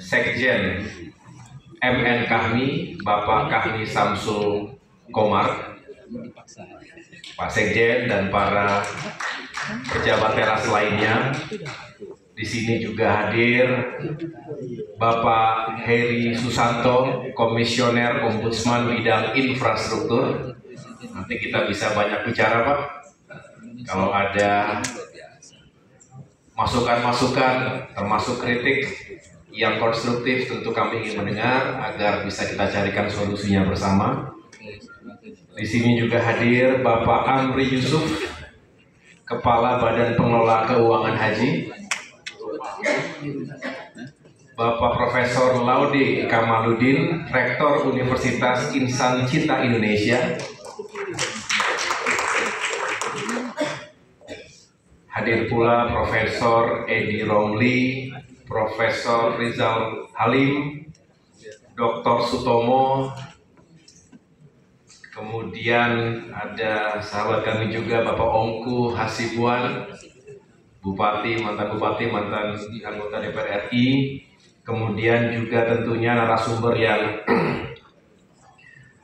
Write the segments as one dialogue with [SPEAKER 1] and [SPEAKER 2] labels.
[SPEAKER 1] Sekjen MN Kahmi, Bapak Kahmi Samsul Komar, Pak Sekjen dan para pejabat teras lainnya. Di sini juga hadir Bapak Heri Susanto, Komisioner Ombudsman bidang infrastruktur. Nanti kita bisa banyak bicara, Pak. Kalau ada masukan-masukan, termasuk kritik yang konstruktif, tentu kami ingin mendengar agar bisa kita carikan solusinya bersama. Di sini juga hadir Bapak Amri Yusuf, Kepala Badan Pengelola Keuangan Haji, Bapak Profesor Laude Kamaludin, Rektor Universitas Insan Cinta Indonesia. Hadir pula Profesor Edi Romli, Profesor Rizal Halim, Dr. Sutomo, kemudian ada sahabat kami juga Bapak Ongku Hasibuan, Bupati, mantan anggota DPR RI, kemudian juga tentunya narasumber yang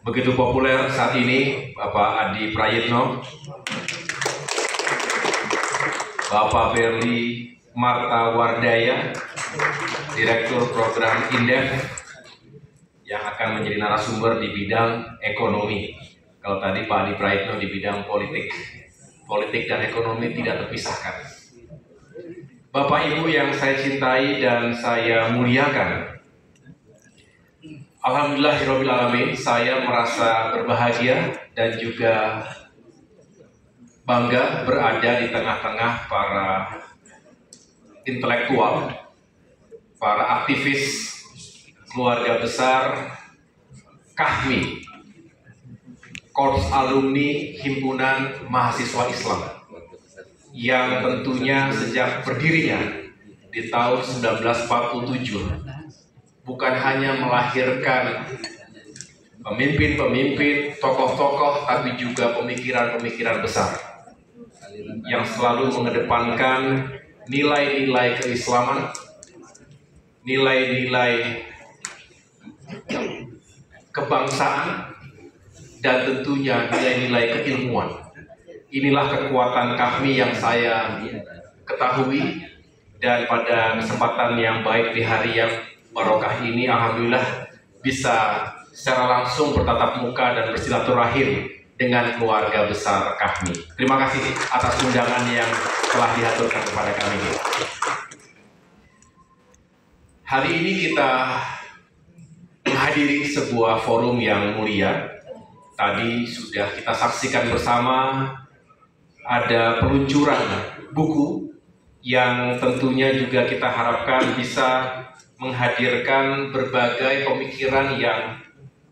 [SPEAKER 1] begitu populer saat ini, Bapak Adi Prayitno, Bapak Berli Marta Wardaya, Direktur Program Indef, yang akan menjadi narasumber di bidang ekonomi. Kalau tadi Pak Adi Prayitno di bidang politik. Politik dan ekonomi tidak terpisahkan. Bapak Ibu yang saya cintai dan saya muliakan, alhamdulillahirobbilalamin, saya merasa berbahagia dan juga bangga berada di tengah-tengah para intelektual, para aktivis, keluarga besar Kahmi, Korps Alumni Himpunan Mahasiswa Islam, yang tentunya sejak berdirinya di tahun 1947 bukan hanya melahirkan pemimpin-pemimpin, tokoh-tokoh, tapi juga pemikiran-pemikiran besar yang selalu mengedepankan nilai-nilai keislaman, nilai-nilai kebangsaan, dan tentunya nilai-nilai keilmuan. Inilah kekuatan Kahmi yang saya ketahui, dan pada kesempatan yang baik di hari yang barokah ini, alhamdulillah bisa secara langsung bertatap muka dan bersilaturahim dengan keluarga besar Kahmi. Terima kasih atas undangan yang telah diaturkan kepada kami. Hari ini kita menghadiri sebuah forum yang mulia. Tadi sudah kita saksikan bersama ada peluncuran buku yang tentunya juga kita harapkan bisa menghadirkan berbagai pemikiran yang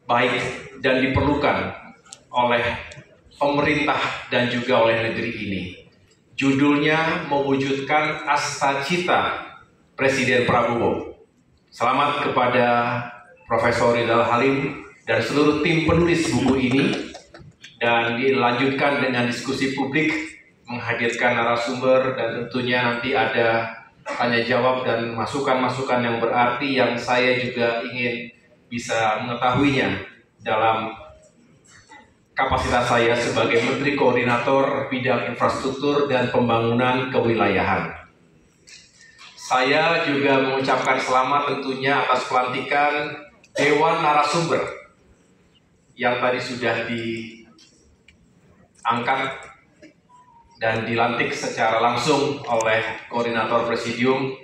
[SPEAKER 1] baik dan diperlukan oleh pemerintah dan juga oleh negeri ini. Judulnya Mewujudkan Asta-Cita Presiden Prabowo. Selamat kepada Profesor Rizal Halim dan seluruh tim penulis buku ini, dan dilanjutkan dengan diskusi publik, menghadirkan narasumber, dan tentunya nanti ada tanya jawab dan masukan-masukan yang berarti yang saya juga ingin bisa mengetahuinya dalam kapasitas saya sebagai Menteri Koordinator Bidang Infrastruktur dan Pembangunan Kewilayahan. Saya juga mengucapkan selamat tentunya atas pelantikan Dewan Narasumber yang tadi sudah diangkat dan dilantik secara langsung oleh Koordinator Presidium,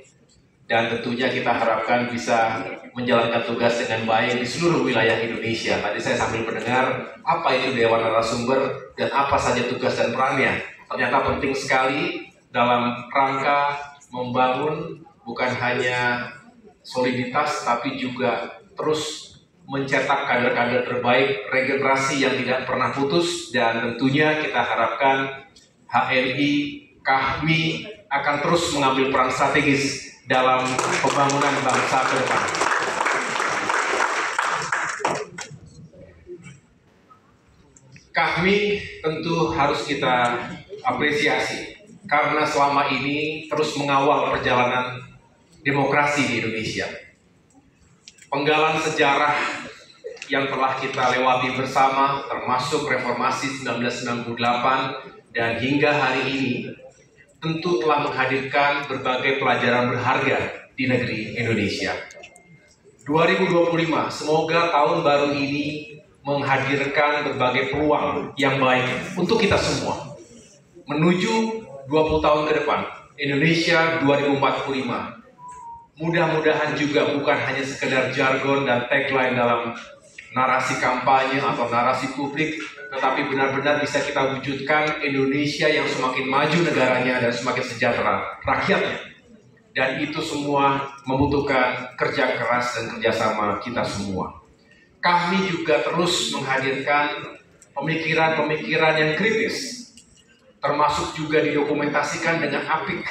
[SPEAKER 1] dan tentunya kita harapkan bisa menjalankan tugas dengan baik di seluruh wilayah Indonesia. Tadi saya sambil mendengar apa itu Dewan Narasumber dan apa saja tugas dan perannya. Ternyata penting sekali dalam rangka membangun bukan hanya soliditas, tapi juga terus mencetak kader-kader terbaik, regenerasi yang tidak pernah putus, dan tentunya kita harapkan HNI, Kahmi akan terus mengambil peran strategis dalam pembangunan bangsa ke depan. Kahmi tentu harus kita apresiasi karena selama ini terus mengawal perjalanan demokrasi di Indonesia. penggalan sejarah yang telah kita lewati bersama, termasuk Reformasi 1998 dan hingga hari ini, tentu telah menghadirkan berbagai pelajaran berharga di negeri Indonesia. 2025, semoga tahun baru ini menghadirkan berbagai peluang yang baik untuk kita semua. Menuju 20 tahun ke depan, Indonesia 2045. Mudah-mudahan juga bukan hanya sekedar jargon dan tagline dalam narasi kampanye atau narasi publik, tetapi benar-benar bisa kita wujudkan Indonesia yang semakin maju negaranya dan semakin sejahtera rakyatnya. Dan itu semua membutuhkan kerja keras dan kerjasama kita semua. Kami juga terus menghadirkan pemikiran-pemikiran yang kritis, termasuk juga didokumentasikan dengan apik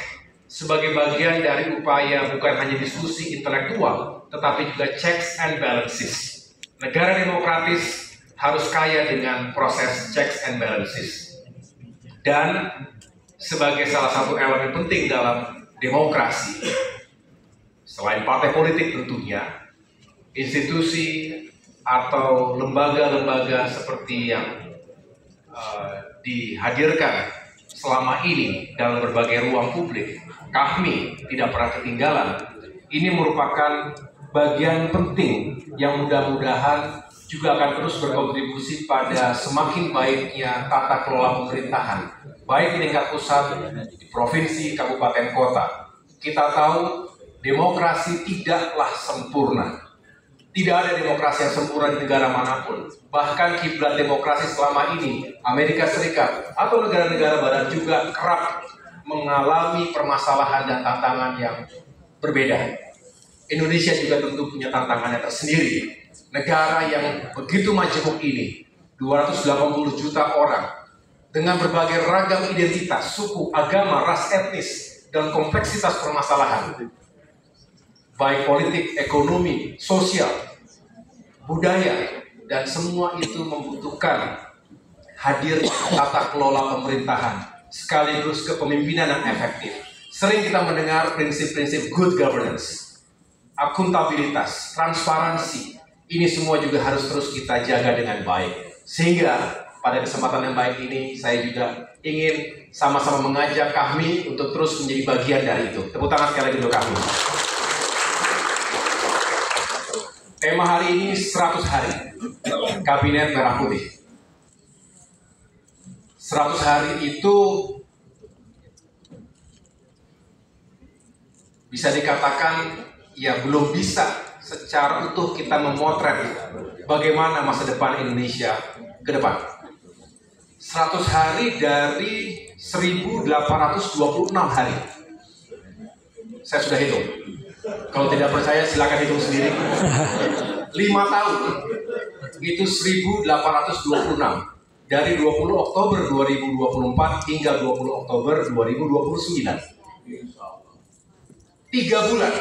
[SPEAKER 1] sebagai bagian dari upaya bukan hanya diskusi intelektual, tetapi juga checks and balances. Negara demokratis harus kaya dengan proses checks and balances. Dan sebagai salah satu elemen penting dalam demokrasi, selain partai politik tentunya, institusi atau lembaga-lembaga seperti yang dihadirkan selama ini dalam berbagai ruang publik, kami tidak pernah ketinggalan. Ini merupakan bagian penting yang mudah-mudahan juga akan terus berkontribusi pada semakin baiknya tata kelola pemerintahan, baik di tingkat pusat, di provinsi, kabupaten, kota. Kita tahu demokrasi tidaklah sempurna. Tidak ada demokrasi yang sempurna di negara manapun. Bahkan kiblat demokrasi selama ini, Amerika Serikat atau negara-negara barat juga kerap mengalami permasalahan dan tantangan yang berbeda. Indonesia juga tentu punya tantangannya tersendiri. Negara yang begitu majemuk ini, 280 juta orang, dengan berbagai ragam identitas, suku, agama, ras, etnis, dan kompleksitas permasalahan, baik politik, ekonomi, sosial, budaya, dan semua itu membutuhkan hadir tata kelola pemerintahan sekaligus kepemimpinan yang efektif. Sering kita mendengar prinsip-prinsip good governance, akuntabilitas, transparansi. Ini semua juga harus terus kita jaga dengan baik. Sehingga pada kesempatan yang baik ini saya juga ingin sama-sama mengajak kami untuk terus menjadi bagian dari itu. Tepuk tangan sekali lagi untuk kami. Tema hari ini 100 hari Kabinet Merah Putih. 100 hari itu bisa dikatakan ya belum bisa secara utuh kita memotret bagaimana masa depan Indonesia ke depan. 100 hari dari 1826 hari. Saya sudah hitung. Kalau tidak percaya silakan hitung sendiri. 5 tahun itu 1826. Dari 20 Oktober 2024 hingga 20 Oktober 2029. 3 bulan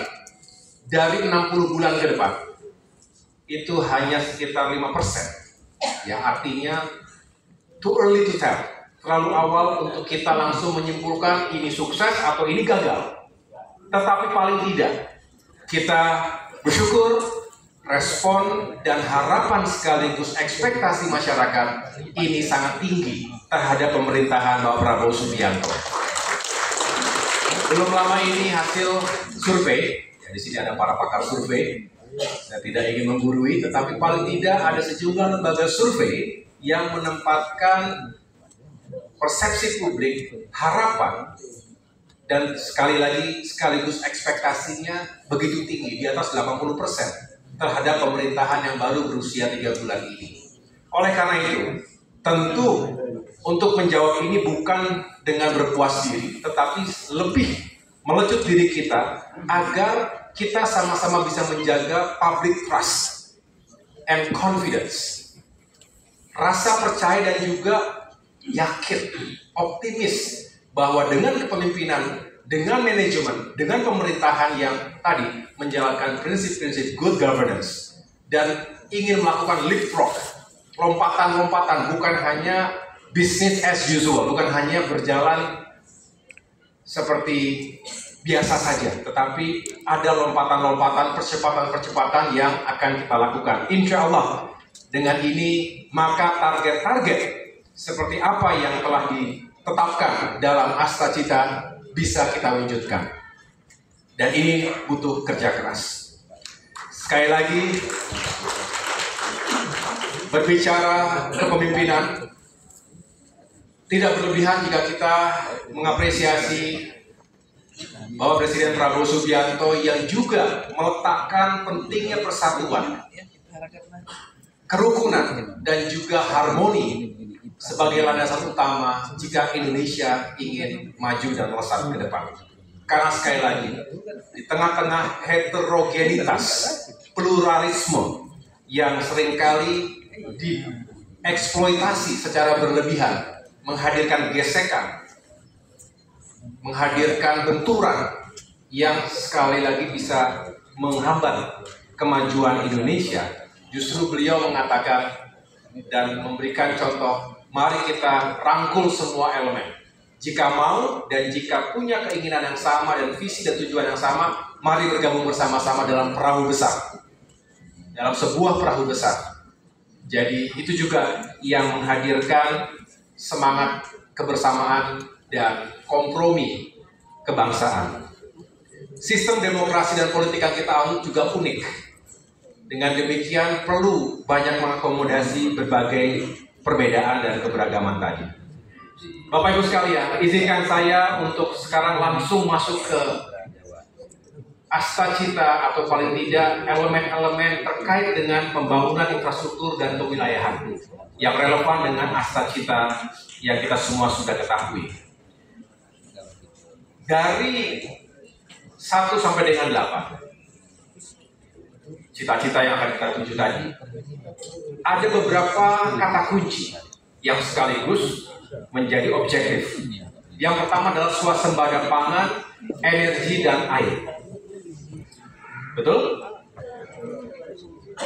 [SPEAKER 1] dari 60 bulan ke depan. Itu hanya sekitar 5%. Yang artinya too early to tell. Terlalu awal untuk kita langsung menyimpulkan ini sukses atau ini gagal. Tetapi paling tidak kita bersyukur respon dan harapan sekaligus ekspektasi masyarakat ini sangat tinggi terhadap pemerintahan Bapak Prabowo Subianto. Belum lama ini hasil survei, ya di sini ada para pakar survei. Saya tidak ingin menggurui, tetapi paling tidak ada sejumlah lembaga survei yang menempatkan persepsi publik, harapan, dan sekali lagi sekaligus ekspektasinya begitu tinggi, di atas 80% terhadap pemerintahan yang baru berusia 3 bulan ini. Oleh karena itu, tentu untuk menjawab ini bukan dengan berpuas diri, tetapi lebih melecut diri kita agar kita sama-sama bisa menjaga public trust and confidence. Rasa percaya dan juga yakin, optimis bahwa dengan kepemimpinan, dengan manajemen, dengan pemerintahan yang tadi menjalankan prinsip-prinsip good governance dan ingin melakukan leapfrog, lompatan-lompatan, bukan hanya business as usual, bukan hanya berjalan seperti biasa saja, tetapi ada lompatan-lompatan, percepatan-percepatan yang akan kita lakukan. Insya Allah, dengan ini maka target-target seperti apa yang telah ditetapkan dalam Asta Cita bisa kita wujudkan. Dan ini butuh kerja keras. Sekali lagi, berbicara kepemimpinan, tidak berlebihan jika kita mengapresiasi bahwa Presiden Prabowo Subianto yang juga meletakkan pentingnya persatuan, kerukunan, dan juga harmoni sebagai landasan utama jika Indonesia ingin maju dan melesat ke depan. Karena sekali lagi, di tengah-tengah heterogenitas, pluralisme yang seringkali dieksploitasi secara berlebihan, menghadirkan gesekan, menghadirkan benturan yang sekali lagi bisa menghambat kemajuan Indonesia. Justru beliau mengatakan dan memberikan contoh, mari kita rangkul semua elemen. Jika mau dan jika punya keinginan yang sama dan visi dan tujuan yang sama, mari bergabung bersama-sama dalam perahu besar, dalam sebuah perahu besar. Jadi itu juga yang menghadirkan semangat kebersamaan dan kompromi kebangsaan. Sistem demokrasi dan politik yang kita anut juga unik. Dengan demikian perlu banyak mengakomodasi berbagai perbedaan dan keberagaman tadi. Bapak Ibu sekalian, izinkan saya untuk sekarang langsung masuk ke Asta Cita atau paling tidak elemen-elemen terkait dengan pembangunan infrastruktur dan kewilayahan yang relevan dengan Asta Cita yang kita semua sudah ketahui. Dari 1 sampai dengan 8, cita-cita yang akan kita tuju tadi, ada beberapa kata kunci yang sekaligus menjadi objektif. Yang pertama adalah swasembada pangan, energi, dan air. Betul?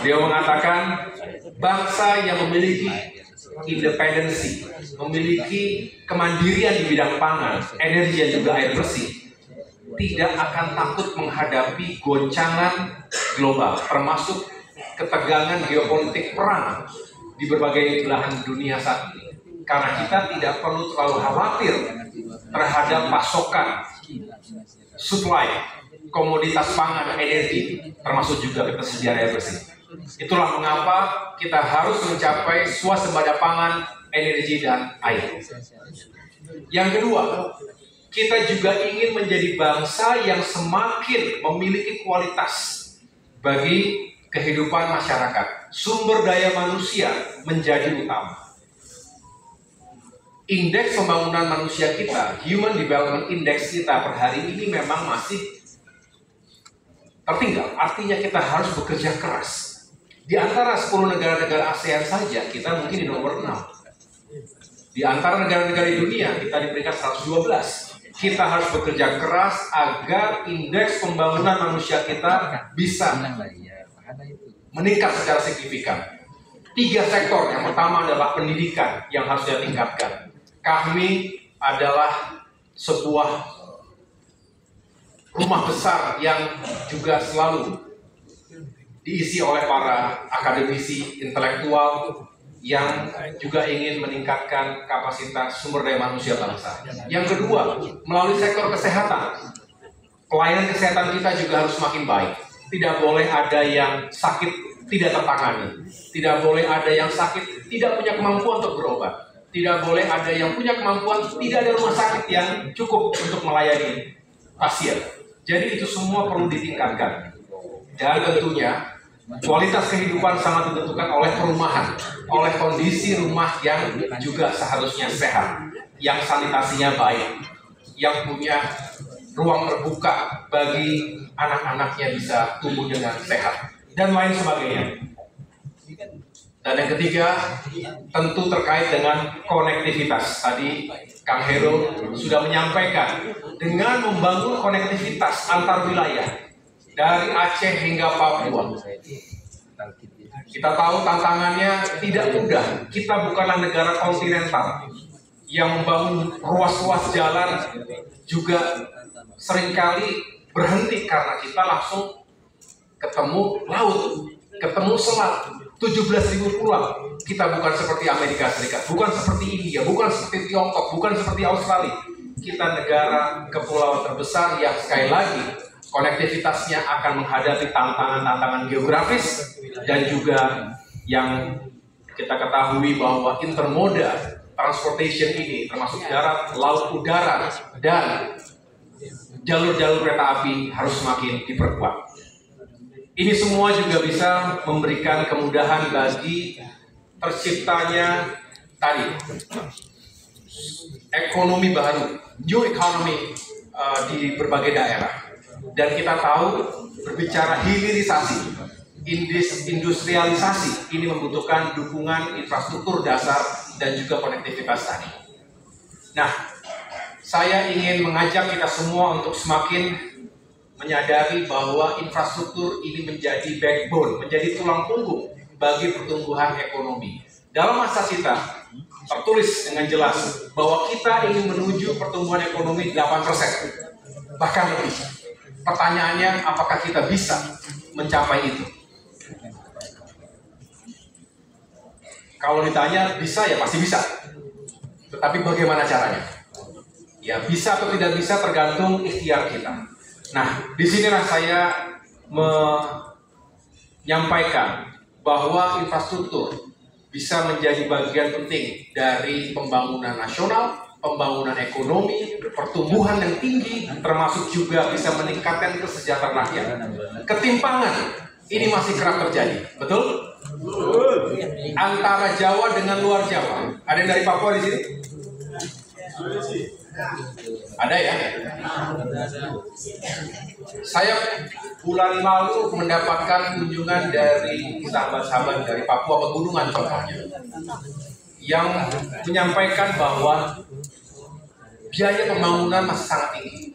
[SPEAKER 1] Beliau mengatakan bangsa yang memiliki independensi, memiliki kemandirian di bidang pangan, energi, dan juga air bersih, tidak akan takut menghadapi goncangan global, termasuk ketegangan geopolitik perang di berbagai belahan dunia saat ini. Karena kita tidak perlu terlalu khawatir terhadap pasokan, supply, komoditas pangan, energi, termasuk juga ketersediaan air bersih. Itulah mengapa kita harus mencapai swasembada pangan, energi, dan air. Yang kedua, kita juga ingin menjadi bangsa yang semakin memiliki kualitas bagi kehidupan masyarakat. Sumber daya manusia menjadi utama. Indeks pembangunan manusia kita, Human Development Index kita per hari ini memang masih tertinggal. Artinya kita harus bekerja keras. Di antara 10 negara-negara ASEAN saja, kita mungkin di nomor 6. Di antara negara-negara di dunia, kita di peringkat 112. Kita harus bekerja keras agar indeks pembangunan manusia kita bisa meningkat secara signifikan. 3 sektor, yang pertama adalah pendidikan yang harus ditingkatkan. Kami adalah sebuah rumah besar yang juga selalu diisi oleh para akademisi intelektual yang juga ingin meningkatkan kapasitas sumber daya manusia bangsa. Yang kedua, melalui sektor kesehatan. Pelayanan kesehatan kita juga harus semakin baik. Tidak boleh ada yang sakit tidak tertangani. Tidak boleh ada yang sakit tidak punya kemampuan untuk berobat. Tidak boleh ada yang punya kemampuan, tidak ada rumah sakit yang cukup untuk melayani pasien. Jadi itu semua perlu ditingkatkan. Dan tentunya kualitas kehidupan sangat ditentukan oleh perumahan, oleh kondisi rumah yang juga seharusnya sehat, yang sanitasinya baik, yang punya ruang terbuka bagi anak-anaknya bisa tumbuh dengan sehat, dan lain sebagainya. Dan yang ketiga, tentu terkait dengan konektivitas. Tadi Kang Heru sudah menyampaikan, dengan membangun konektivitas antar wilayah, dari Aceh hingga Papua. Kita tahu tantangannya tidak mudah. Kita bukanlah negara kontinental yang membangun ruas-ruas jalan juga seringkali berhenti karena kita langsung ketemu laut, ketemu selat, 17.000 pulau. Kita bukan seperti Amerika Serikat, bukan seperti India, bukan seperti Tiongkok, bukan seperti Australia. Kita negara kepulauan terbesar yang sekali lagi konektivitasnya akan menghadapi tantangan-tantangan geografis, dan juga yang kita ketahui bahwa intermoda transportation ini termasuk darat, laut, udara, dan jalur-jalur kereta api harus semakin diperkuat. Ini semua juga bisa memberikan kemudahan bagi terciptanya tadi ekonomi baru, new economy di berbagai daerah. Dan kita tahu berbicara hilirisasi, industrialisasi ini membutuhkan dukungan infrastruktur dasar dan juga konektivitas tadi. Nah, saya ingin mengajak kita semua untuk semakin menyadari bahwa infrastruktur ini menjadi backbone, menjadi tulang punggung bagi pertumbuhan ekonomi. Dalam masa kita tertulis dengan jelas bahwa kita ingin menuju pertumbuhan ekonomi 8%, bahkan lebih. Pertanyaannya, apakah kita bisa mencapai itu? Kalau ditanya bisa, ya pasti bisa. Tetapi bagaimana caranya? Ya, bisa atau tidak bisa tergantung ikhtiar kita. Nah, disinilah saya menyampaikan bahwa infrastruktur bisa menjadi bagian penting dari pembangunan nasional, pembangunan ekonomi, pertumbuhan yang tinggi, termasuk juga bisa meningkatkan kesejahteraan rakyat. Ketimpangan ini masih kerap terjadi, betul? Antara Jawa dengan luar Jawa. Ada yang dari Papua di sini? Ada ya? Saya bulan lalu mendapatkan kunjungan dari sahabat-sahabat dari Papua Pegunungan contohnya, yang menyampaikan bahwa biaya pembangunan masih sangat tinggi.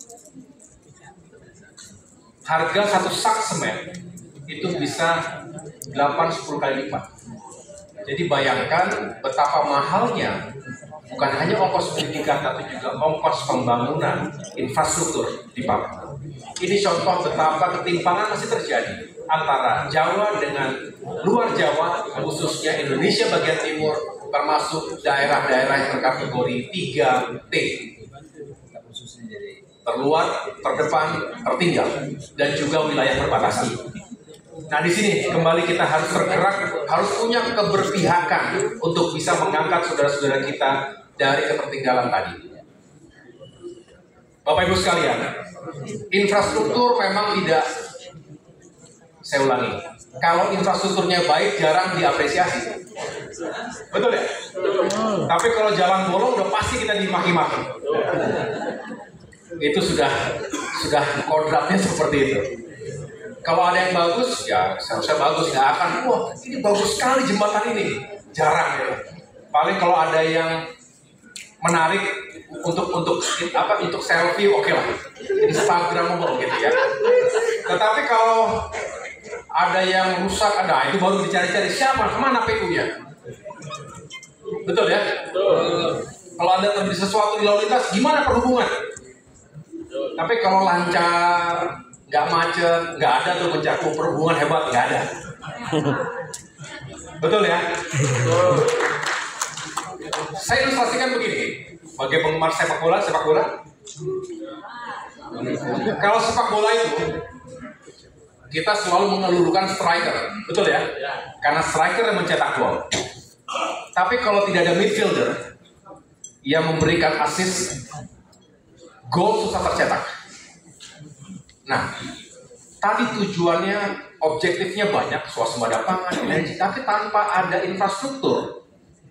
[SPEAKER 1] Harga satu sak semen itu bisa 8-10 kali lipat. Jadi bayangkan betapa mahalnya bukan hanya ongkos pendidikan, tapi juga ongkos pembangunan infrastruktur di Papua. Ini contoh betapa ketimpangan masih terjadi antara Jawa dengan luar Jawa, khususnya Indonesia bagian timur, termasuk daerah-daerah yang terkategori 3T. Terluar, terdepan, tertinggal, dan juga wilayah perbatasan. Nah, di sini kembali kita harus bergerak, harus punya keberpihakan untuk bisa mengangkat saudara-saudara kita dari ketertinggalan tadi. Bapak Ibu sekalian, infrastruktur memang tidak, saya ulangi, kalau infrastrukturnya baik jarang diapresiasi. Betul ya? Tapi kalau jalan bolong udah pasti kita dimaki-maki. Itu sudah kodratnya seperti itu. Kalau ada yang bagus, ya seharusnya bagus, nggak akan, wah ini bagus sekali jembatan ini. Jarang ya. Paling kalau ada yang menarik untuk selfie, oke lah. Instagramable gitu ya. Tetapi kalau ada yang rusak, ada itu baru dicari-cari siapa, kemana PU-nya. Betul ya? Betul. Kalau ada terjadi sesuatu di lalu lintas, gimana perhubungan? Tapi kalau lancar, nggak macet, nggak ada tuh mencakup perhubungan hebat, nggak ada. Betul ya? Betul. Saya ilustrasikan begini, sebagai penggemar sepak bola. Kalau sepak bola itu, kita selalu mengelurukan striker, betul ya? Karena striker yang mencetak gol. Tapi kalau tidak ada midfielder yang memberikan assist, gol susah tercetak. Nah, tadi tujuannya, objektifnya banyak, swasembada pangan, energi, tapi tanpa ada infrastruktur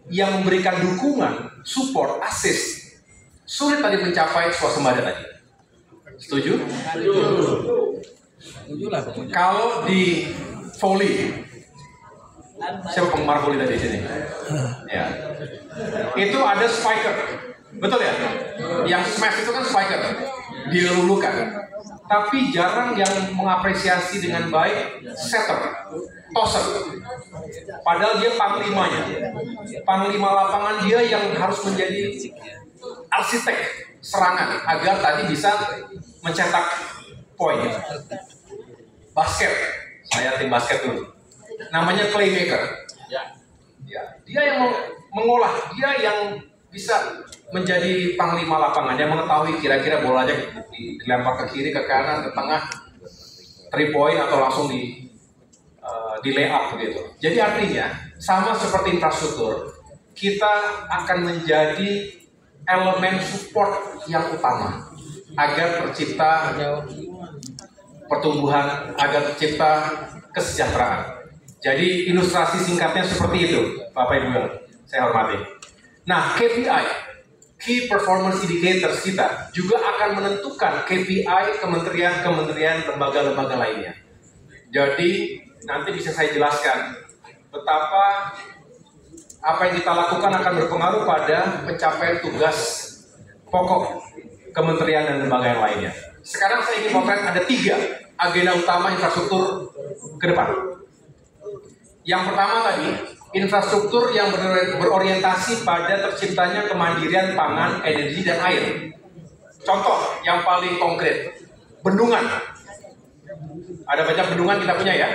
[SPEAKER 1] yang memberikan dukungan, support, assist, sulit tadi mencapai swasembada tadi. Setuju? Kalau di volley, siapa penggemar volley tadi di sini? Ya, itu ada spiker, betul ya? Yang smash itu kan spiker, dilulukan. Tapi jarang yang mengapresiasi dengan baik setter, tosser. Padahal dia panglimanya, panglima lapangan dia yang harus menjadi arsitek serangan agar tadi bisa mencetak poin. Basket, saya tim basket dulu. Namanya playmaker. Ya, dia yang mengolah, dia yang bisa menjadi panglima lapangan, yang mengetahui kira-kira bolanya dilempar ke kiri, ke kanan, ke tengah, 3 point atau langsung di lay up begitu. Jadi artinya sama seperti infrastruktur, kita akan menjadi elemen support yang utama agar tercipta pertumbuhan, agar tercipta kesejahteraan. Jadi ilustrasi singkatnya seperti itu, Bapak Ibu yang saya hormati. Nah, KPI, Key Performance Indicators kita juga akan menentukan KPI kementerian-kementerian lembaga-lembaga lainnya. Jadi nanti bisa saya jelaskan betapa apa yang kita lakukan akan berpengaruh pada pencapaian tugas pokok kementerian dan lembaga yang lainnya. Sekarang saya ingin potret ada 3 agenda utama infrastruktur ke depan. Yang pertama tadi, infrastruktur yang berorientasi pada terciptanya kemandirian pangan, energi, dan air. Contoh yang paling konkret, bendungan. Ada banyak bendungan kita punya ya?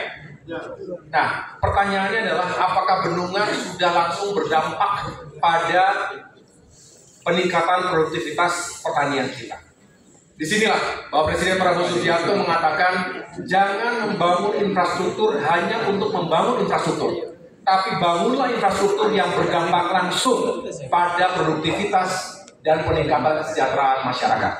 [SPEAKER 1] Nah, pertanyaannya adalah apakah bendungan sudah langsung berdampak pada peningkatan produktivitas pertanian kita? Disinilah Bapak Presiden Prabowo Subianto mengatakan jangan membangun infrastruktur hanya untuk membangun infrastruktur, tapi bangunlah infrastruktur yang berdampak langsung pada produktivitas dan peningkatan kesejahteraan masyarakat.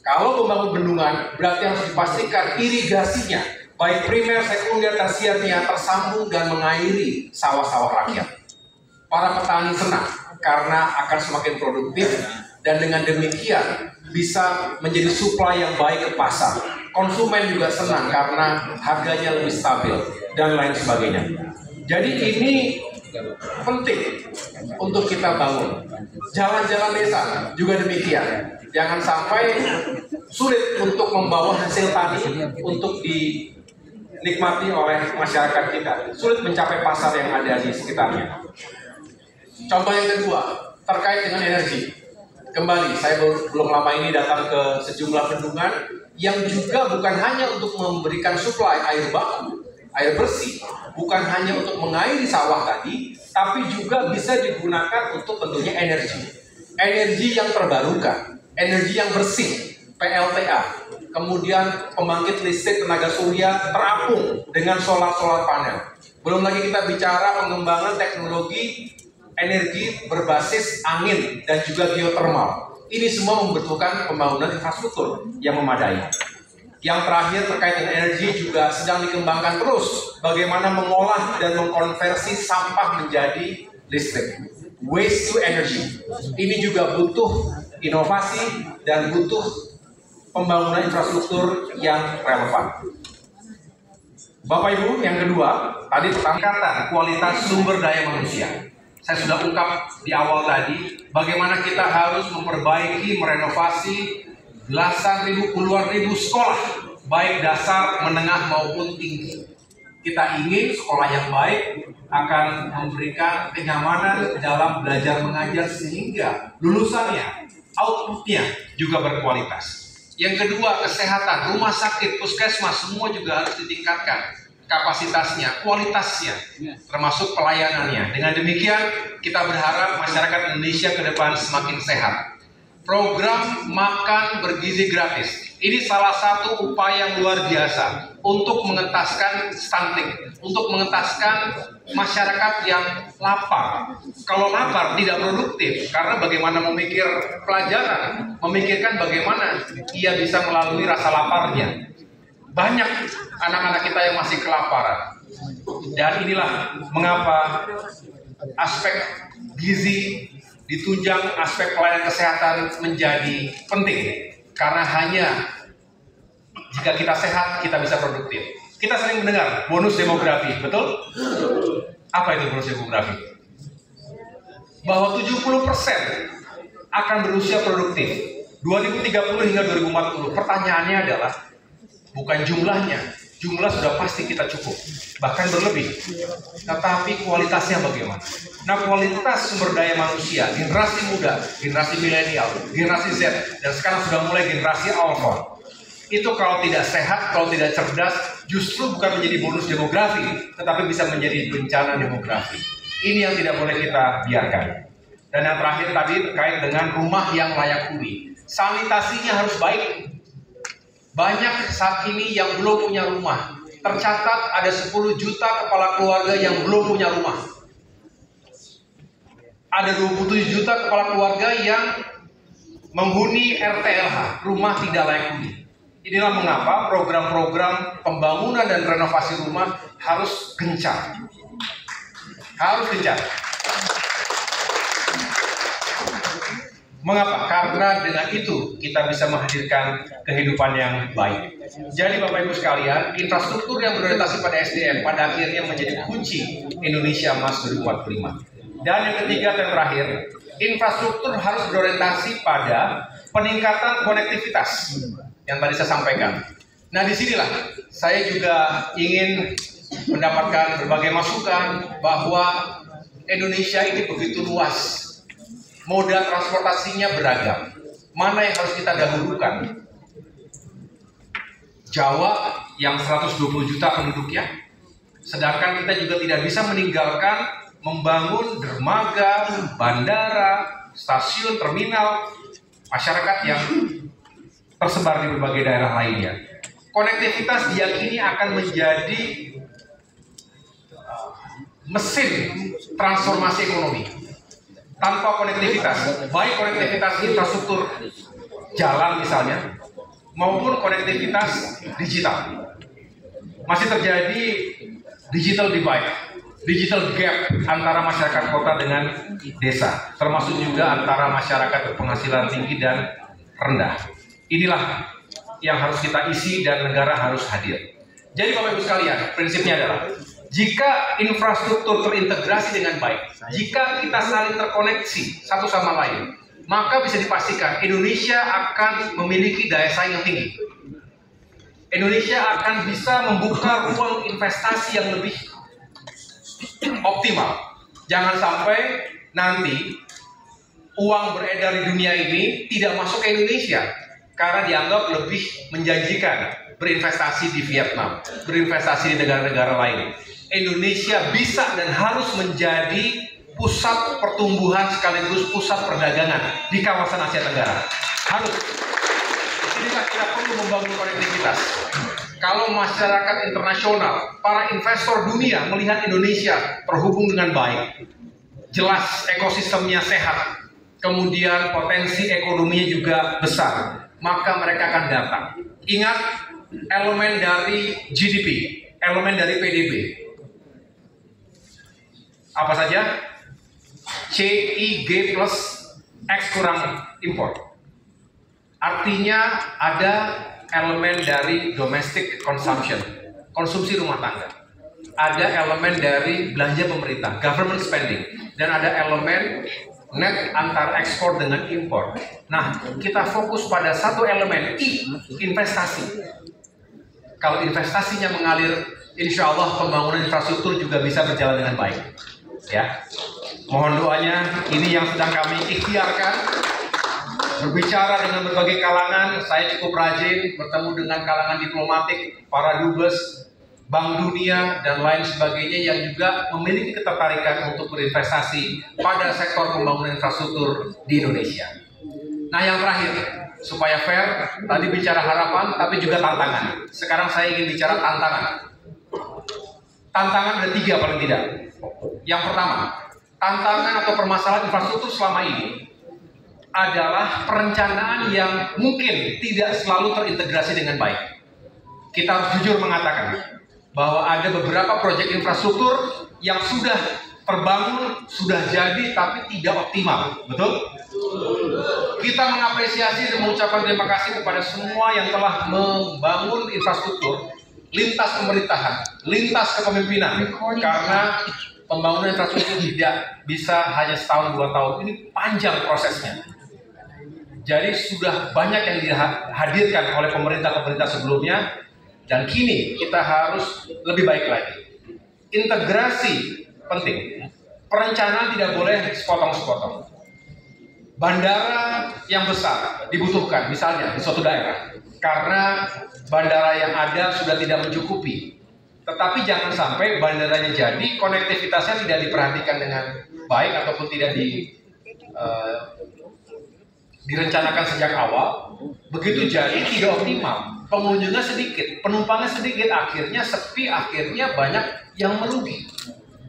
[SPEAKER 1] Kalau membangun bendungan, berarti harus dipastikan irigasinya, baik primer, sekunder, tersiernya tersambung dan mengairi sawah-sawah rakyat. Para petani senang karena akan semakin produktif dan dengan demikian bisa menjadi supply yang baik ke pasar. Konsumen juga senang karena harganya lebih stabil dan lain sebagainya. Jadi ini penting untuk kita bangun. Jalan-jalan desa juga demikian. Jangan sampai sulit untuk membawa hasil tani untuk dinikmati oleh masyarakat kita. Sulit mencapai pasar yang ada di sekitarnya. Contoh yang kedua, terkait dengan energi. Kembali, saya belum lama ini datang ke sejumlah bendungan yang juga bukan hanya untuk memberikan suplai air baku, air bersih, bukan hanya untuk mengairi sawah tadi, tapi juga bisa digunakan untuk tentunya energi. Energi yang terbarukan, energi yang bersih, PLTA, kemudian pembangkit listrik tenaga surya terapung dengan solar panel. Belum lagi kita bicara pengembangan teknologi energi berbasis angin dan juga geothermal. Ini semua membutuhkan pembangunan infrastruktur yang memadai. Yang terakhir terkait dengan energi juga sedang dikembangkan terus bagaimana mengolah dan mengkonversi sampah menjadi listrik. Waste to energy. Ini juga butuh inovasi dan butuh pembangunan infrastruktur yang relevan. Bapak Ibu, yang kedua, tadi peningkatan kualitas sumber daya manusia. Saya sudah ungkap di awal tadi, bagaimana kita harus memperbaiki, merenovasi belasan ribu, puluhan ribu sekolah, baik dasar, menengah maupun tinggi. Kita ingin sekolah yang baik akan memberikan kenyamanan dalam belajar mengajar sehingga lulusannya, outputnya juga berkualitas. Yang kedua, kesehatan, rumah sakit, puskesmas, semua juga harus ditingkatkan kapasitasnya, kualitasnya, termasuk pelayanannya. Dengan demikian, kita berharap masyarakat Indonesia ke depan semakin sehat. Program makan bergizi gratis. Ini salah satu upaya yang luar biasa untuk mengentaskan stunting, untuk mengentaskan masyarakat yang lapar. Kalau lapar tidak produktif, karena bagaimana memikir pelajaran, memikirkan bagaimana ia bisa melalui rasa laparnya. Banyak anak-anak kita yang masih kelaparan. Dan inilah mengapa aspek gizi ditunjang aspek pelayanan kesehatan menjadi penting. Karena hanya jika kita sehat, kita bisa produktif. Kita sering mendengar bonus demografi, betul? Apa itu bonus demografi? Bahwa 70% akan berusia produktif 2030 hingga 2040. Pertanyaannya adalah bukan jumlahnya jumlah sudah pasti kita cukup, bahkan berlebih. Tetapi kualitasnya bagaimana? Nah, kualitas sumber daya manusia, generasi muda, generasi milenial, generasi Z, dan sekarang sudah mulai generasi Alpha. Itu kalau tidak sehat, kalau tidak cerdas, justru bukan menjadi bonus demografi, tetapi bisa menjadi bencana demografi. Ini yang tidak boleh kita biarkan. Dan yang terakhir tadi terkait dengan rumah yang layak huni. Sanitasinya harus baik. Banyak saat ini yang belum punya rumah. Tercatat ada 10 juta kepala keluarga yang belum punya rumah. Ada 27 juta kepala keluarga yang menghuni RTLH, rumah tidak layak huni. Inilah mengapa program-program pembangunan dan renovasi rumah harus gencar. Harus gencar. Mengapa? Karena dengan itu kita bisa menghadirkan kehidupan yang baik. Jadi Bapak Ibu sekalian, infrastruktur yang berorientasi pada SDM pada akhirnya menjadi kunci Indonesia Emas 2045. Dan yang ketiga dan terakhir, infrastruktur harus berorientasi pada peningkatan konektivitas yang tadi saya sampaikan. Nah, disinilah saya juga ingin mendapatkan berbagai masukan bahwa Indonesia ini begitu luas. Moda transportasinya beragam. Mana yang harus kita dahulukan? Jawa yang 120 juta penduduknya, sedangkan kita juga tidak bisa meninggalkan membangun dermaga, bandara, stasiun, terminal, masyarakat yang tersebar di berbagai daerah lainnya. Konektivitas diyakini akan menjadi mesin transformasi ekonomi. Tanpa konektivitas, baik konektivitas infrastruktur jalan misalnya, maupun konektivitas digital, masih terjadi digital divide, digital gap antara masyarakat kota dengan desa, termasuk juga antara masyarakat berpenghasilan tinggi dan rendah. Inilah yang harus kita isi dan negara harus hadir. Jadi Bapak Ibu sekalian, prinsipnya adalah jika infrastruktur terintegrasi dengan baik, jika kita saling terkoneksi satu sama lain, maka bisa dipastikan Indonesia akan memiliki daya saing yang tinggi. Indonesia akan bisa membuka ruang investasi yang lebih optimal. Jangan sampai nanti uang beredar di dunia ini tidak masuk ke Indonesia karena dianggap lebih menjanjikan berinvestasi di Vietnam, berinvestasi di negara-negara lain. Indonesia bisa dan harus menjadi pusat pertumbuhan sekaligus pusat perdagangan di kawasan Asia Tenggara. Harus. Inilah kita perlu membangun konektivitas. Kalau masyarakat internasional, para investor dunia melihat Indonesia terhubung dengan baik, jelas ekosistemnya sehat, kemudian potensi ekonominya juga besar, maka mereka akan datang. Ingat elemen dari GDP, elemen dari PDB. Apa saja? CIG plus X kurang impor. Artinya ada elemen dari domestic consumption, konsumsi rumah tangga. Ada elemen dari belanja pemerintah, government spending. Dan ada elemen net antar ekspor dengan impor. Nah, kita fokus pada satu elemen, investasi. Kalau investasinya mengalir, insya Allah pembangunan infrastruktur juga bisa berjalan dengan baik. Ya, mohon doanya. Ini yang sedang kami ikhtiarkan. Berbicara dengan berbagai kalangan, saya cukup rajin bertemu dengan kalangan diplomatik, para dubes, Bank Dunia dan lain sebagainya yang juga memiliki ketertarikan untuk berinvestasi pada sektor pembangunan infrastruktur di Indonesia. Nah, yang terakhir, supaya fair, tadi bicara harapan tapi juga tantangan. Sekarang saya ingin bicara tantangan. Tantangan ada 3 paling tidak. Yang pertama, tantangan atau permasalahan infrastruktur selama ini adalah perencanaan yang mungkin tidak selalu terintegrasi dengan baik. Kita harus jujur mengatakan bahwa ada beberapa proyek infrastruktur yang sudah terbangun, sudah jadi, tapi tidak optimal. Betul? Kita mengapresiasi dan mengucapkan terima kasih kepada semua yang telah membangun infrastruktur lintas pemerintahan, lintas kepemimpinan, karena pembangunan infrastruktur tidak bisa hanya setahun 2 tahun, ini panjang prosesnya. Jadi sudah banyak yang dihadirkan oleh pemerintah-pemerintah sebelumnya, Dan kini kita harus lebih baik lagi. Integrasi penting. Perencanaan tidak boleh sepotong-sepotong. Bandara yang besar dibutuhkan, misalnya di suatu daerah, karena bandara yang ada sudah tidak mencukupi. Tetapi jangan sampai bandaranya jadi, konektivitasnya tidak diperhatikan dengan baik ataupun tidak direncanakan sejak awal. Begitu jadi tidak optimal, pengunjungnya sedikit, penumpangnya sedikit, akhirnya sepi, akhirnya banyak yang merugi.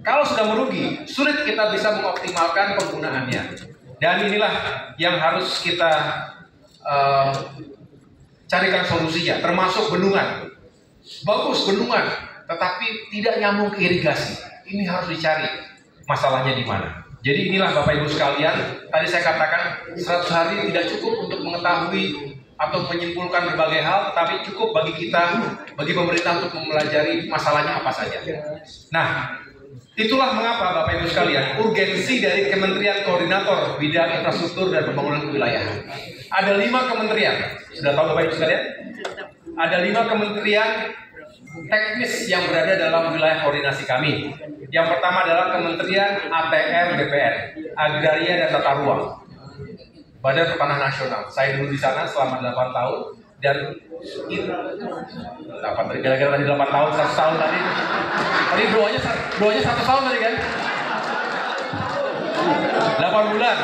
[SPEAKER 1] Kalau sudah merugi, sulit kita bisa mengoptimalkan penggunaannya. Dan inilah yang harus kita carikan solusinya, termasuk bendungan. Bagus bendungan, tetapi tidak nyambung ke irigasi. Ini harus dicari masalahnya di mana. Jadi inilah Bapak Ibu sekalian, tadi saya katakan 100 hari tidak cukup untuk mengetahui atau menyimpulkan berbagai hal, tapi cukup bagi kita, bagi pemerintah untuk mempelajari masalahnya apa saja. Nah, itulah mengapa Bapak Ibu sekalian, urgensi dari Kementerian Koordinator Bidang Infrastruktur dan Pembangunan Kewilayahan. Ada 5 kementerian, sudah tahu Bapak Ibu sekalian? Ada 5 kementerian teknis yang berada dalam wilayah koordinasi kami. Yang pertama adalah Kementerian ATR BPN, Agraria dan Tata Ruang, Badan Pertanahan Nasional. Saya dulu di sana selama 8 tahun dan gara-gara tadi 8 tahun, 100 tahun tadi. Tadi doanya 100 tahun tadi kan? 8 bulan.